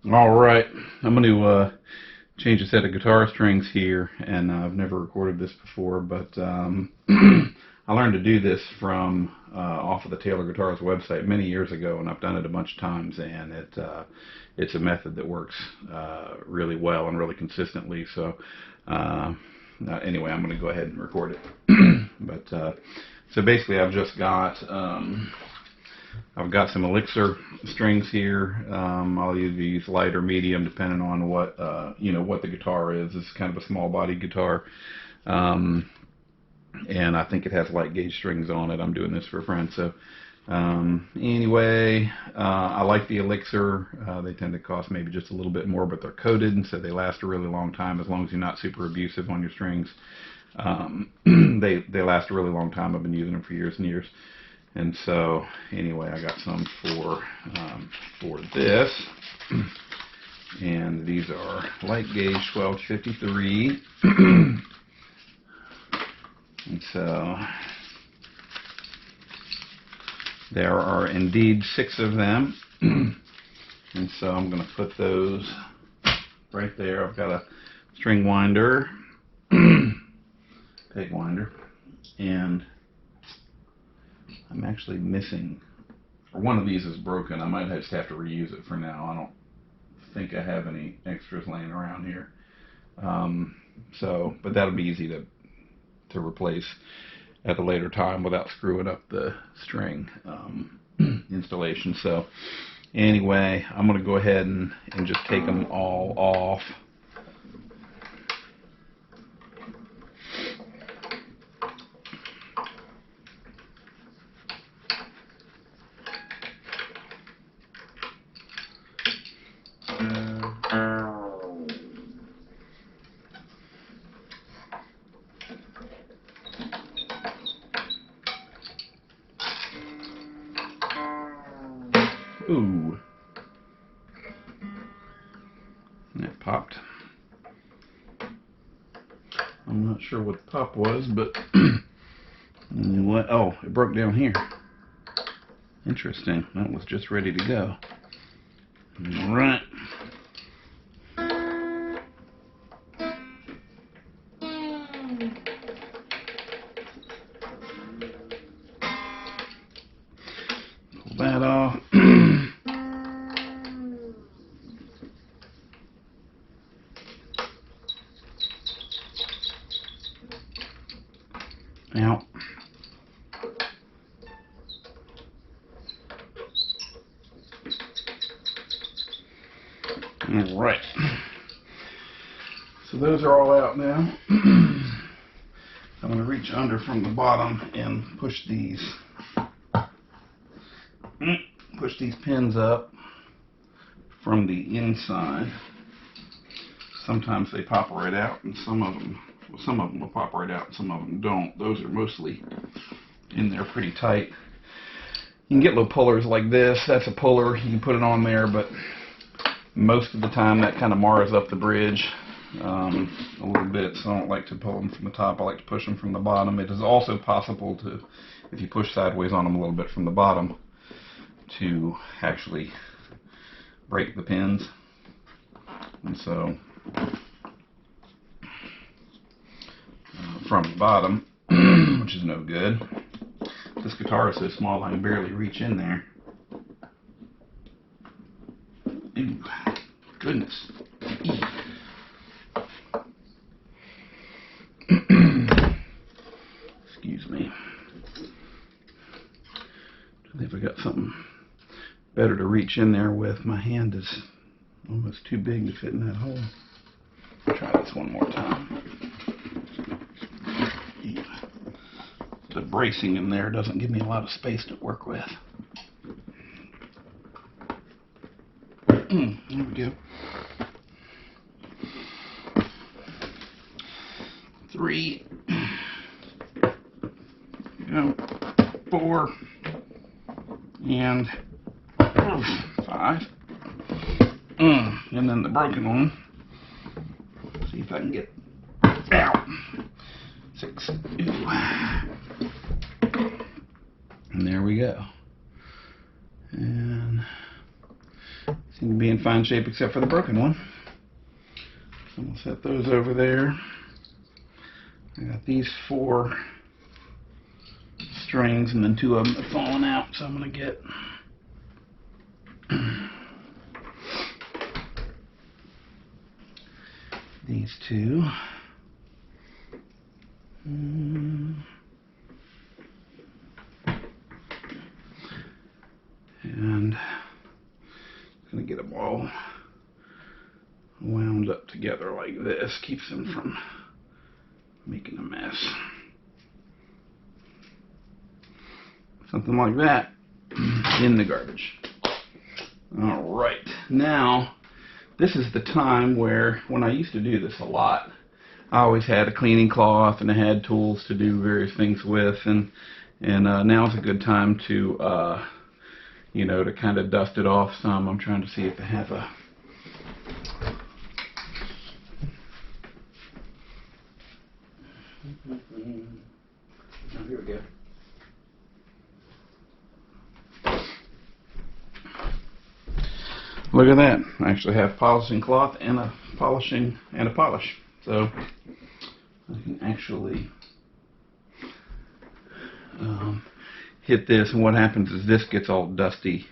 All right, I'm going to change a set of guitar strings here, and I've never recorded this before, but I learned to do this from off of the Taylor Guitars website many years ago, and I've done it a bunch of times, and it's a method that works really well and really consistently. So anyway, I'm going to go ahead and record it. But so basically, I've got some Elixir strings here. I'll either use light or medium depending on what what the guitar is. It's kind of a small body guitar, and I think it has light gauge strings on it. I'm doing this for a friend. So anyway, I like the Elixir. They tend to cost maybe just a little bit more, but they're coated, and so they last a really long time as long as you're not super abusive on your strings. They last a really long time. I've been using them for years and years. And so, anyway, I got some for this, and these are light gauge 1253, and so there are indeed 6 of them, and so I'm going to put those right there. I've got a string winder, peg winder, and I'm actually missing, or one of these is broken. I might just have to reuse it for now. I don't think I have any extras laying around here. But that'll be easy to replace at a later time without screwing up the string installation. So anyway, I'm going to go ahead and just take them all off. Ooh. And it popped. I'm not sure what the pop was, but what? Oh, it broke down here. Interesting. That was just ready to go. All right. Pull that off. Out. All right. So those are all out now. I'm going to reach under from the bottom and push these pins up from the inside. Sometimes they pop right out, and some of them will pop right out, and some of them don't. Those are mostly in there pretty tight. You can get little pullers like this. That's a puller. You can put it on there, but most of the time that kind of mars up the bridge a little bit, so I don't like to pull them from the top. I like to push them from the bottom. It is also possible to, if you push sideways on them a little bit from the bottom, to actually break the pins. And so from the bottom, which is no good. This guitar is so small I can barely reach in there. Ooh, goodness. Excuse me. I think I got something better to reach in there with. My hand is almost too big to fit in that hole. I'll try this one more time. The bracing in there doesn't give me a lot of space to work with. There we go. 3, 4, and 5. And then the broken one. See if I can get out. 6. Ooh. And there we go. And seem to be in fine shape except for the broken one. So we'll set those over there. I got these 4 strings, and then 2 of them have fallen out, so I'm going to get these 2. And I'm going to get them all wound up together like this. Keeps them from making a mess. Something like that in the garbage. Alright, now this is the time where, when I used to do this a lot, I always had a cleaning cloth and I had tools to do various things with, and now is a good time to you know, to kind of dust it off some. I'm trying to see if I have a oh, here we go. Look at that. I actually have polishing cloth and a polish. So I can actually hit this, and what happens is this gets all dusty,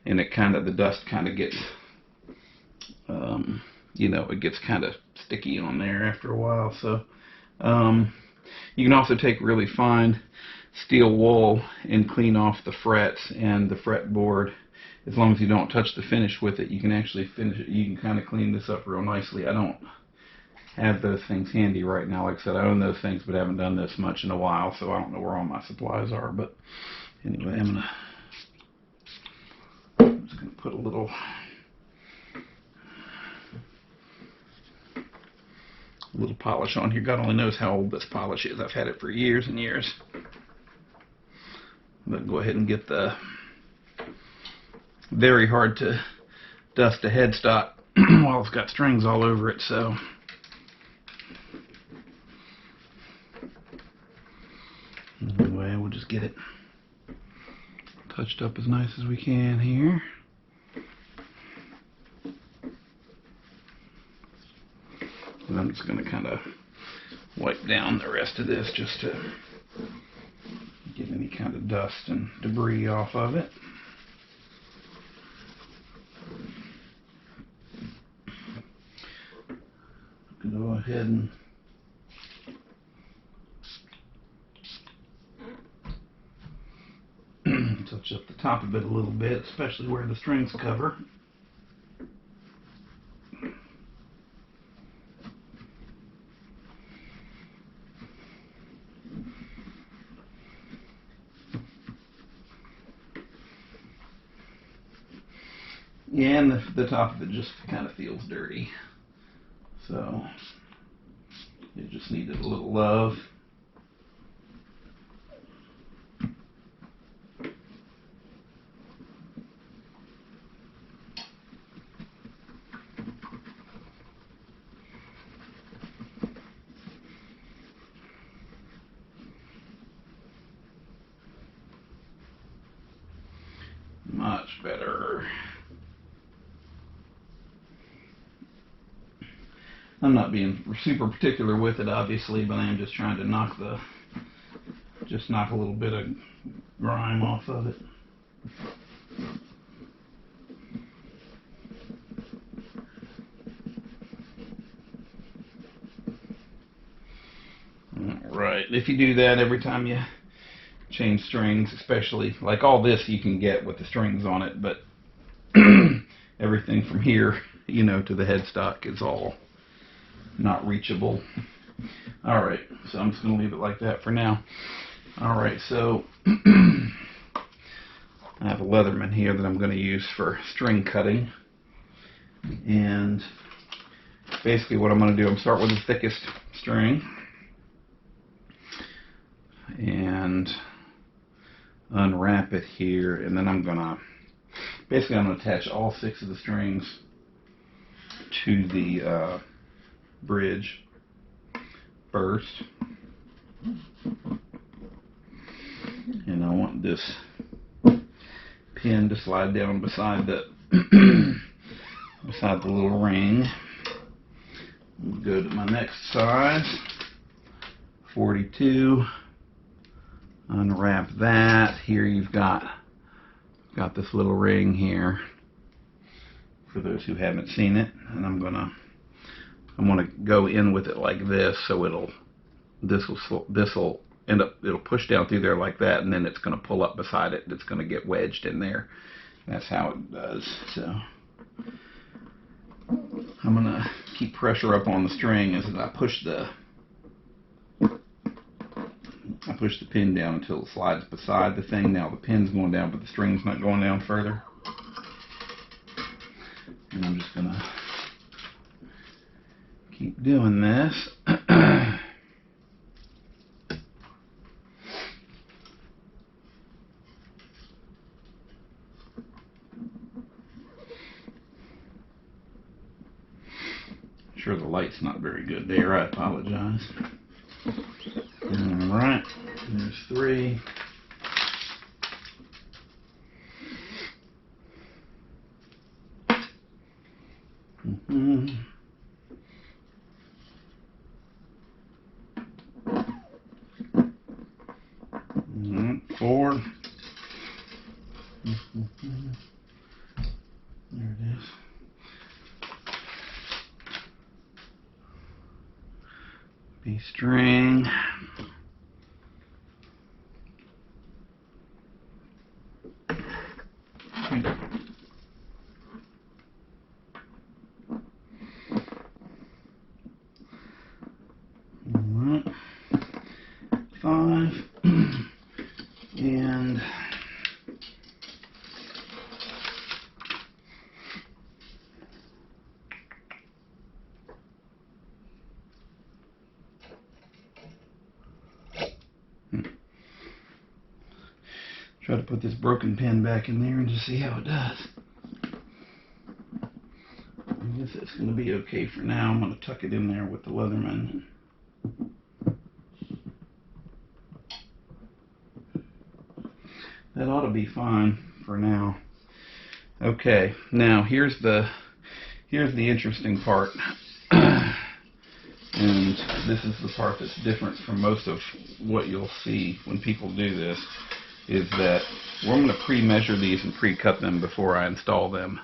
and the dust kind of gets, you know, it gets kind of sticky on there after a while. So you can also take really fine steel wool and clean off the frets and the fretboard. As long as you don't touch the finish with it, you can actually finish it. You can kind of clean this up real nicely. I don't have those things handy right now. Like I said, I own those things, but I haven't done this much in a while, so I don't know where all my supplies are. But anyway, I'm just gonna put a little polish on here. God only knows how old this polish is. I've had it for years and years. But go ahead and get the very hard to dust a headstock while it's got strings all over it. So anyway, we'll just get it touched up as nice as we can here. And I'm just going to kind of wipe down the rest of this just to get any kind of dust and debris off of it. Go ahead and touch up the top of it a little bit, especially where the strings cover. Yeah, and the top of it just kind of feels dirty. So it just needed a little love. Much better. I'm not being super particular with it, obviously, but I am just trying to knock a little bit of grime off of it. Alright, if you do that every time you change strings, especially like all this you can get with the strings on it, but everything from here, you know, to the headstock is all not reachable. Alright, so I'm just going to leave it like that for now. Alright, so I have a Leatherman here that I'm going to use for string cutting. And basically what I'm going to do, I'm start with the thickest string and unwrap it here, and then I'm going to attach all 6 of the strings to the bridge first, and I want this pin to slide down beside the beside the little ring. We'll go to my next size, 42. Unwrap that. Here you've got this little ring here, for those who haven't seen it, and I'm gonna go in with it like this, so this will end up, it'll push down through there like that, and then it's gonna pull up beside it. It's gonna get wedged in there. That's how it does. So I'm gonna keep pressure up on the string as I push the pin down until it slides beside the thing. Now the pin's going down, but the string's not going down further. And I'm just gonna keep doing this. Sure, the light's not very good there. I apologize. All right, there's 3. Mm-hmm. 4. There it is. B string. Alright. 5. And try to put this broken pin back in there and just see how it does. I guess it's going to be okay for now. I'm going to tuck it in there with the Leatherman. That ought to be fine for now. Okay, now here's the interesting part. And this is the part that's different from most of what you'll see when people do this, is that we're going to pre-measure these and pre-cut them before I install them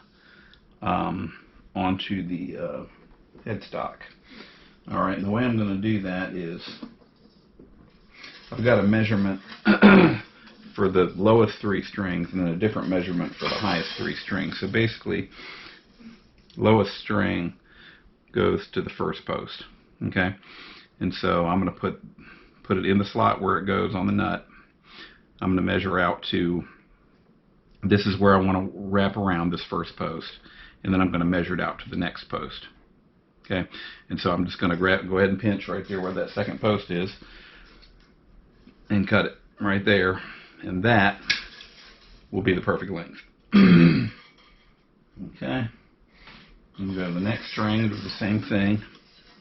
onto the headstock. Alright, and the way I'm going to do that is I've got a measurement for the lowest 3 strings and then a different measurement for the highest 3 strings. So basically, lowest string goes to the first post. Okay, and so I'm going to put it in the slot where it goes on the nut. I'm going to measure out to, this is where I want to wrap around this first post, and then I'm going to measure it out to the next post. Okay, and so I'm just going to go ahead and pinch right there where that second post is and cut it right there, and that will be the perfect length. Okay, and go to the next string, do the same thing,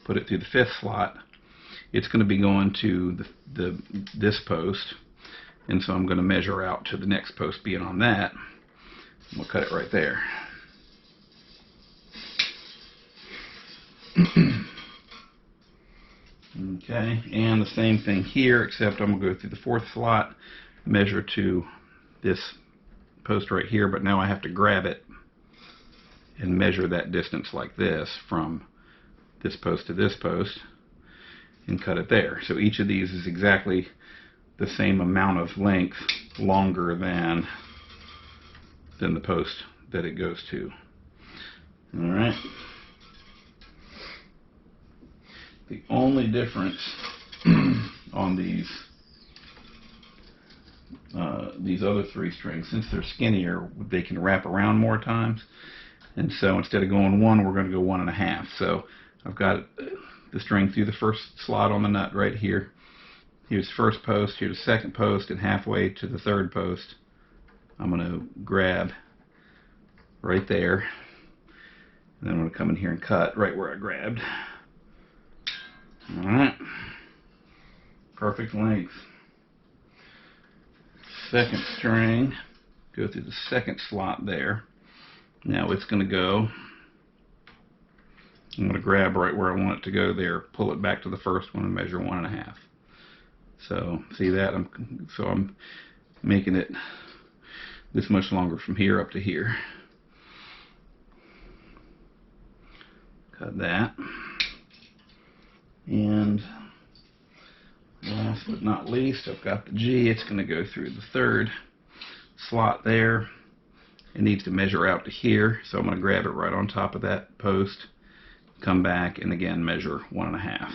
put it through the 5th slot. It's going to be going to this post, and so I'm going to measure out to the next post being on that. We'll cut it right there. Okay, and the same thing here, except I'm going to go through the 4th slot, measure to this post right here, but now I have to grab it and measure that distance like this from this post to this post and cut it there. So each of these is exactly the same amount of length longer than the post that it goes to. Alright. The only difference on these other 3 strings, since they're skinnier, they can wrap around more times, and so instead of going 1, we're going to go 1.5. So I've got the string through the first slot on the nut right here. Here's the first post, here's the second post, and halfway to the 3rd post I'm going to grab right there, and then I'm going to come in here and cut right where I grabbed. Alright, perfect length. Second string, go through the 2nd slot there. Now it's going to go I'm going to grab right where I want it to go there, pull it back to the first one and measure 1.5. So see that? I'm making it this much longer from here up to here. Cut that. And last but not least, I've got the G. It's going to go through the third slot there. It needs to measure out to here, so I'm going to grab it right on top of that post, come back, and again measure 1.5.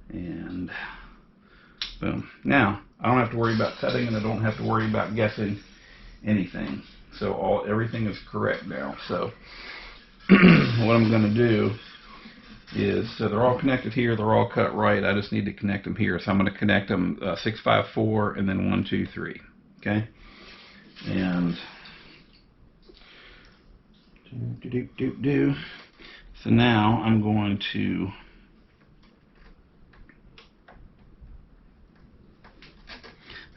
And boom. Now, I don't have to worry about cutting, and I don't have to worry about guessing anything. So everything is correct now. So what I'm going to do is, so they're all connected here, they're all cut right. I just need to connect them here. So I'm going to connect them 6, 5, 4, and then 1, 2, 3. Okay? And so now I'm going to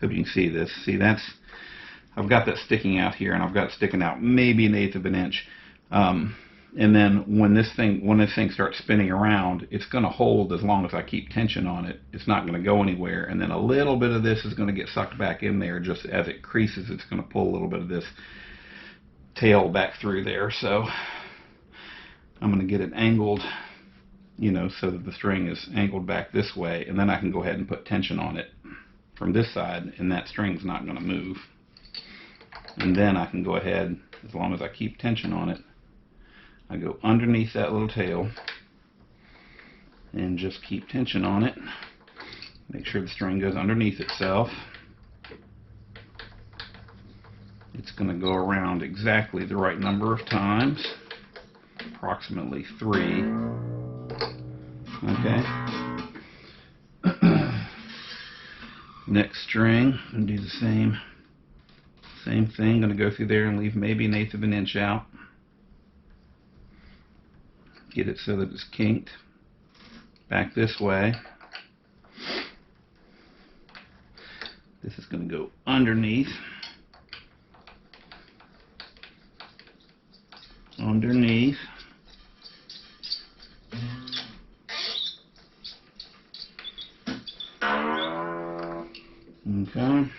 hope you can see this. See, I've got that sticking out here, and I've got it sticking out maybe 1/8 of an inch. And then when this thing starts spinning around, it's going to hold as long as I keep tension on it. It's not going to go anywhere. And then a little bit of this is going to get sucked back in there. Just as it creases, it's going to pull a little bit of this tail back through there. So I'm going to get it angled, so that the string is angled back this way, and then I can go ahead and put tension on it from this side, and that string's not going to move. And then I can go ahead, as long as I keep tension on it, I go underneath that little tail and just keep tension on it. Make sure the string goes underneath itself. It's going to go around exactly the right number of times, approximately 3. Okay. Next string, I'm going to do the same thing. Going to go through there and leave maybe 1/8 of an inch out. Get it so that it's kinked back this way. This is going to go underneath. Underneath. Okay.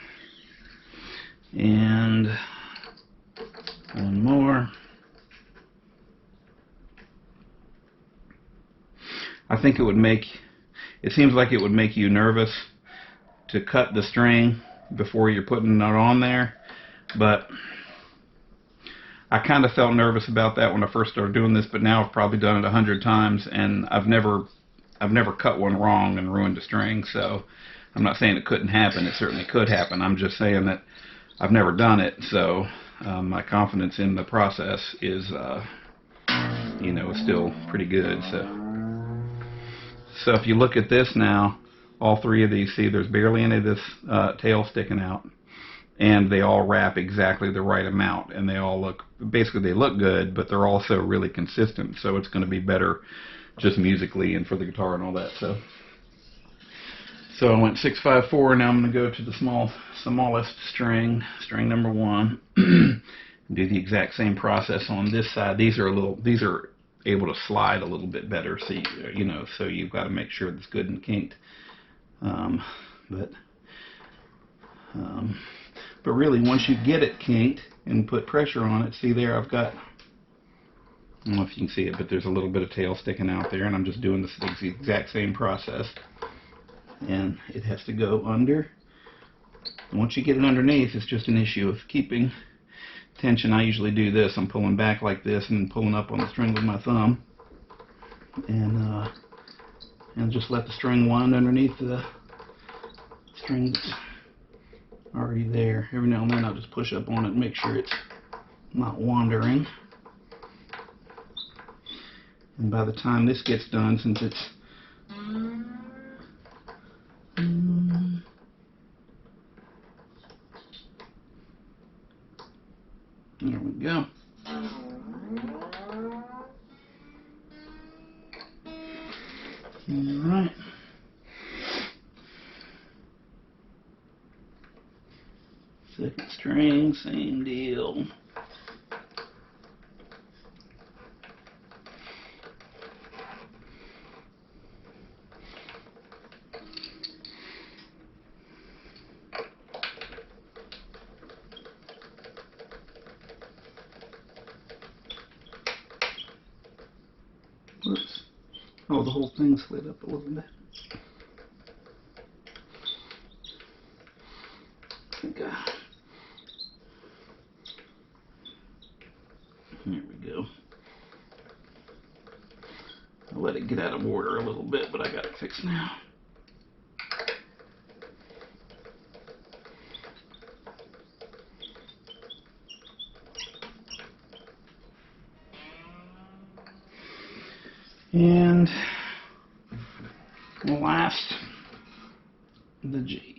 And one more. I think it seems like it would make you nervous to cut the string before you're putting it on there, but I kind of felt nervous about that when I first started doing this, but now I've probably done it 100 times, and I've never cut one wrong and ruined a string. So I'm not saying it couldn't happen. It certainly could happen. I'm just saying that I've never done it, so my confidence in the process is still pretty good. So if you look at this now, all 3 of these, see there's barely any of this tail sticking out, and they all wrap exactly the right amount, and they all look good, but they're also really consistent, so it's going to be better just musically and for the guitar and all that. So I went 6, 5, 4. Now I'm going to go to the smallest string number 1. Do the exact same process on this side. These are able to slide a little bit better, so so you've got to make sure it's good and kinked. But really, once you get it kinked and put pressure on it, see there, I don't know if you can see it, but there's a little bit of tail sticking out there, and I'm just doing the exact same process. And it has to go under. Once you get it underneath, it's just an issue of keeping tension. I usually do this. I'm pulling back like this and pulling up on the string with my thumb, and just let the string wind underneath the string that's already there. Every now and then I'll just push up on it and make sure it's not wandering. And by the time this gets done, since it's there we go. Alright. Second string, same deal. Whoops. Oh, the whole thing slid up a little bit. Here we go. I'll let it get out of order a little bit, but I got it fixed now. And last, the G.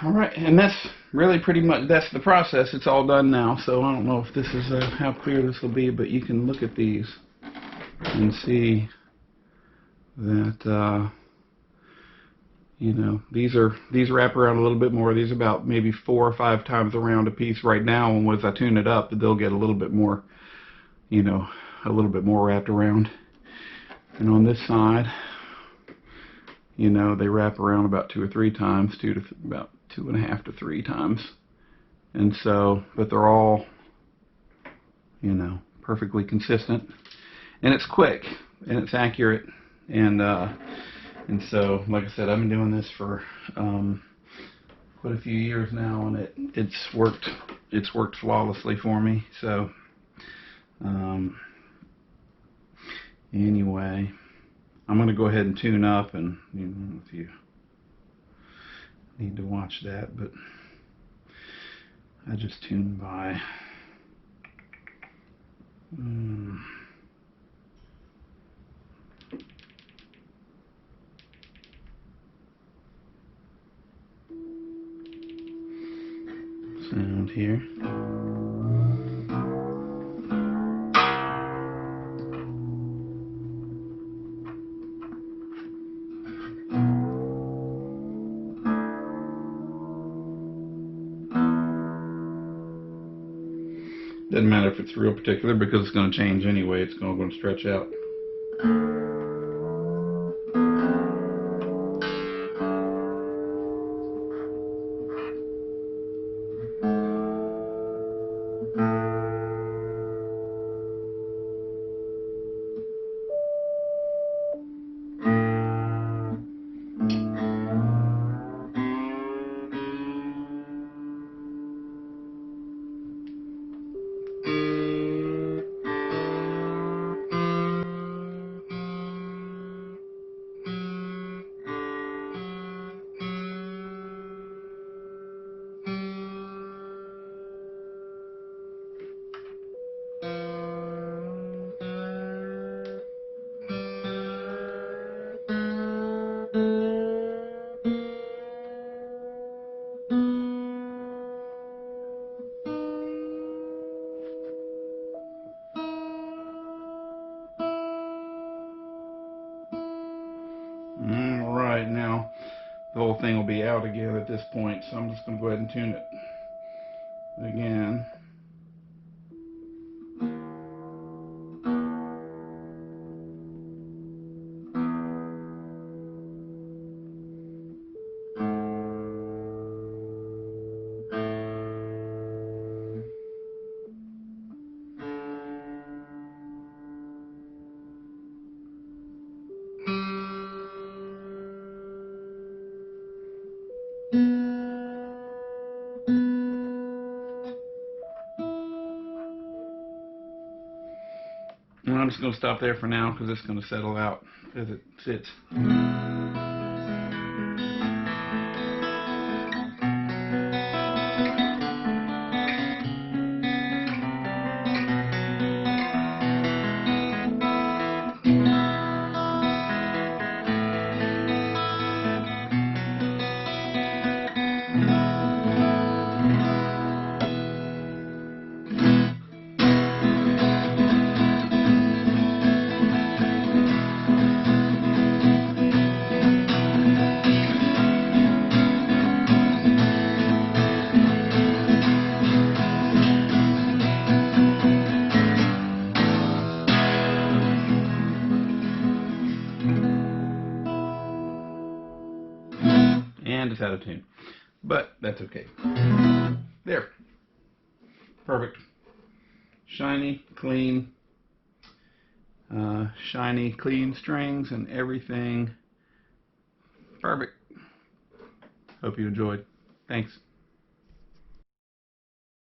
All right, and that's really pretty much, that's the process. It's all done now, so I don't know if this is how clear this will be, but you can look at these and see that you know, these wrap around a little bit more. These are about maybe 4 or 5 times around a piece right now, and once I tune it up, they'll get a little bit more, you know, a little bit more wrapped around. And on this side, you know, they wrap around about 2 or 3 times, about 2.5 to 3 times. And so, but they're all, you know, perfectly consistent. And it's quick, and it's accurate. And so, like I said, I've been doing this for quite a few years now, and it's worked flawlessly for me. So, anyway, I'm going to go ahead and tune up, and you know, if you need to watch that, but I just tune by sound here. Doesn't matter if it's real particular because it's going to change anyway. It's going to stretch out. Alright, now the whole thing will be out again at this point, so I'm just going to go ahead and tune it again. And I'm just going to stop there for now because it's going to settle out as it sits. of tune. But that's okay. There. Perfect. Shiny, clean, clean strings and everything. Perfect. Hope you enjoyed. Thanks.